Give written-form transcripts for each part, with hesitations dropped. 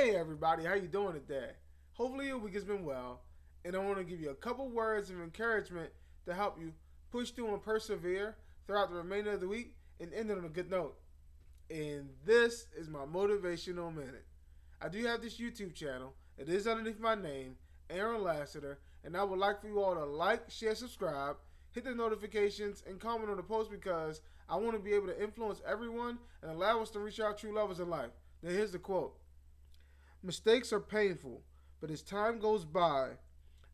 Hey everybody, how you doing today? Hopefully your week has been well, and I want to give you a couple words of encouragement to help you push through and persevere throughout the remainder of the week and end it on a good note. And this is my Motivational Minute. I do have this YouTube channel. It is underneath my name, Aaron Lassiter, and I would like for you all to like, share, subscribe, hit the notifications, and comment on the post because I want to be able to influence everyone and allow us to reach our true levels in life. Now here's the quote. Mistakes are painful, but as time goes by,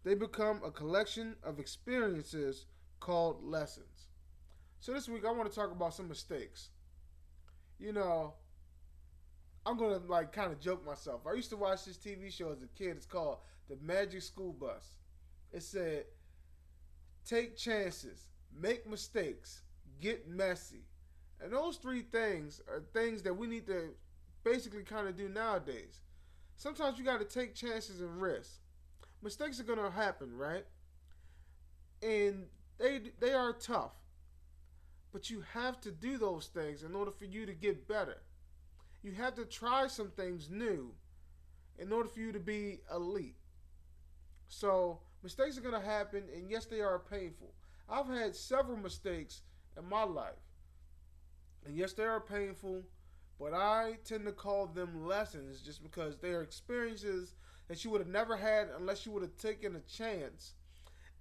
they become a collection of experiences called lessons. So this week I want to talk about some mistakes. You know, I'm gonna like kind of joke myself. I used to watch this TV show as a kid. It's called The Magic School Bus. It said, "Take chances, make mistakes, get messy," and those three things are things that we need to basically kind of do nowadays. Sometimes you got to take chances and risks. Mistakes are gonna happen, right? And they are tough, but you have to do those things in order for you to get better. You have to try some things new in order for you to be elite. So mistakes are gonna happen, and yes, they are painful. I've had several mistakes in my life, and yes, they are painful, but I tend to call them lessons just because they are experiences that you would have never had unless you would have taken a chance.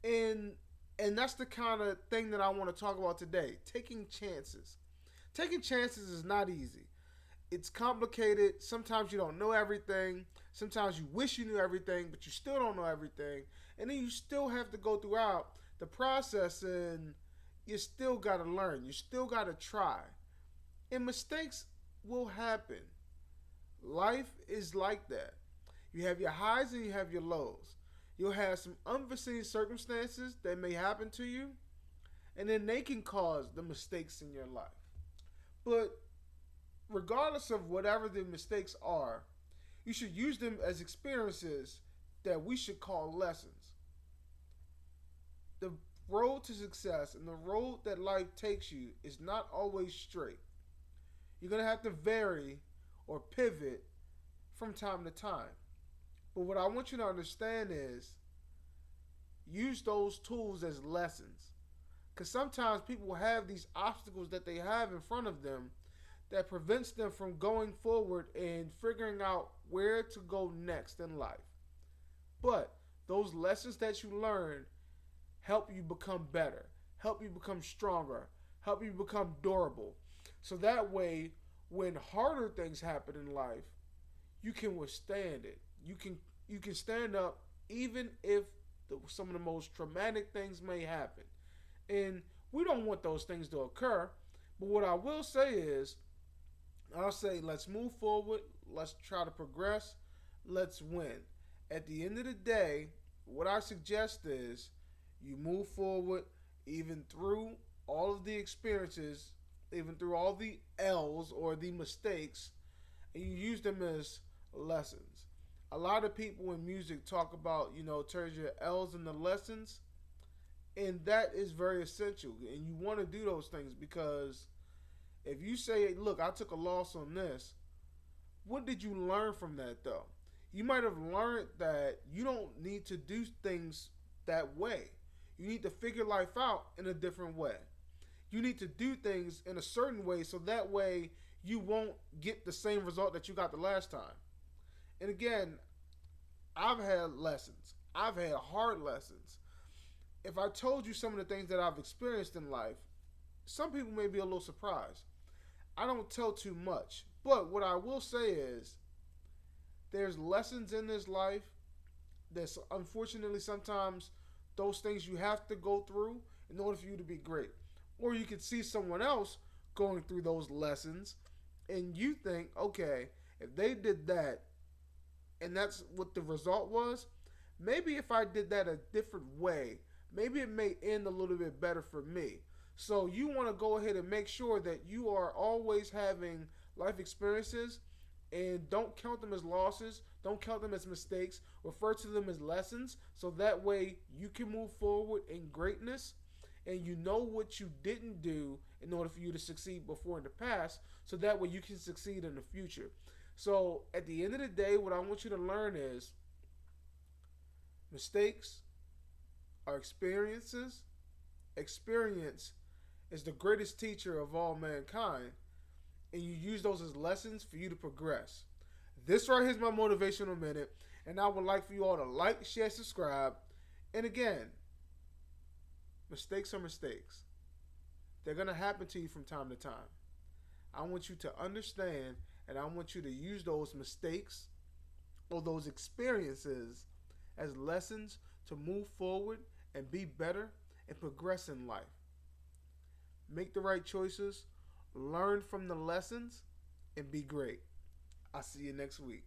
And and that's the kind of thing that I want to talk about today. Taking chances. Taking chances is not easy. It's complicated. Sometimes you don't know everything. Sometimes you wish you knew everything, but you still don't know everything. And then you still have to go throughout the process, and you still got to learn. You still got to try. And mistakes will happen. Life is like that. You have your highs and you have your lows. You'll have some unforeseen circumstances that may happen to you, and then they can cause the mistakes in your life. But regardless of whatever the mistakes are, you should use them as experiences that we should call lessons. The road to success and the road that life takes you is not always straight. You're going to have to vary or pivot from time to time. But what I want you to understand is use those tools as lessons. Because sometimes people have these obstacles that they have in front of them that prevents them from going forward and figuring out where to go next in life. But those lessons that you learn help you become better, help you become stronger, help you become durable. So that way, when harder things happen in life, you can withstand it. You can stand up even if some of the most traumatic things may happen. And we don't want those things to occur. But what I will say is, I'll say let's move forward, let's try to progress, let's win. At the end of the day, what I suggest is you move forward even through all of the experiences, even through all the L's or the mistakes, and you use them as lessons. A lot of people in music talk about, turns your L's into lessons, and that is very essential. And you want to do those things because if you say, look, I took a loss on this, what did you learn from that though? You might have learned that you don't need to do things that way. You need to figure life out in a different way. You need to do things in a certain way so that way you won't get the same result that you got the last time. And again, I've had lessons. I've had hard lessons. If I told you some of the things that I've experienced in life, some people may be a little surprised. I don't tell too much. But what I will say is there's lessons in this life that's unfortunately sometimes those things you have to go through in order for you to be great. Or you could see someone else going through those lessons and you think, okay, if they did that and that's what the result was, maybe if I did that a different way, maybe it may end a little bit better for me. So you want to go ahead and make sure that you are always having life experiences and don't count them as losses, don't count them as mistakes, refer to them as lessons so that way you can move forward in greatness and you know what you didn't do in order for you to succeed before in the past so that way you can succeed in the future. So at the end of the day, what I want you to learn is mistakes are experiences. Experience is the greatest teacher of all mankind, and you use those as lessons for you to progress. This right here is my motivational minute, and I would like for you all to like, share, subscribe. And again, mistakes are mistakes. They're going to happen to you from time to time. I want you to understand, and I want you to use those mistakes or those experiences as lessons to move forward and be better and progress in life. Make the right choices, learn from the lessons, and be great. I'll see you next week.